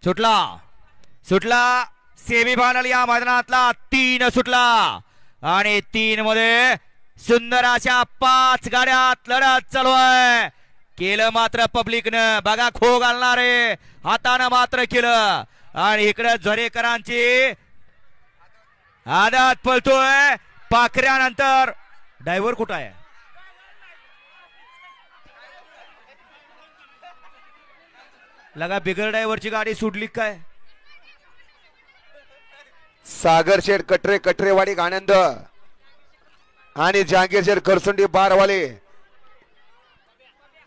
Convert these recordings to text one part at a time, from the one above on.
सुटला सुटला सेमीफायनल या मैदानातला 3 सुटला आणि 3 मध्ये सुंदर अशा 5 गाड्यात लढत चालू आहे. केलं मात्र पब्लिकनं बघा खो घालणारे हातानं मात्र केलं आणि इकडे झरेकरांची आदत पळतोय पाखऱ्यानंतर. ड्रायव्हर कुठं आहे? लगा बिगर ड्रायव्हरची गाडी सुटली काय? सागर शेठ कटरे कटरेवाडी गाणंद आणि जहांगीर शेठ करसुंडी बारवाले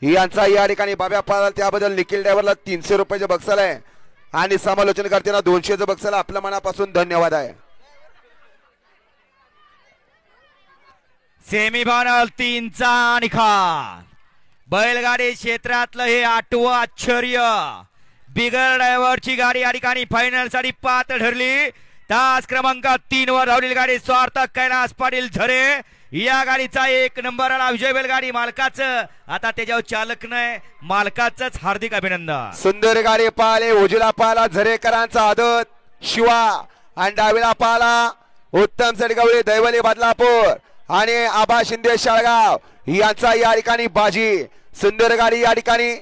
यांचा या ठिकाणी बाब्या पाळाल त्याबद्दल निखिल ड्रायव्हरला 300 रुपयाचे बक्षीस आहे आणि समालोचन करताना 200चं बक्षीस. आपल्या मनापासून धन्यवाद आहे. सेमीफायनल 3चा निकाल. बैलगाडी क्षेत्रातलं हे 8वं आश्चर्य. बिगर ड्रायव्हरची गाडी या ठिकाणी फायनल साठी पात्र ठरली. तास क्रमांक 3 वर धावलेली गाडी स्वार्थक कैलास पाटील झरे या गाडीचा 1 नंबर आला. विजय बैलगाडी मालकाचं आता त्याच्यावर चालक नाही मालकाचंच हार्दिक अभिनंदन. सुंदर गाडी पाहिले. उजवीला पाहिला झरेकरांचा आदत शिवा आणि डावीला पाहिला उत्तम सडगवळे दैवली बदलापूर आणि आबा शिंदे शाळगाव यांचा या ठिकाणी बाजी. सुंदर गाडी या ठिकाणी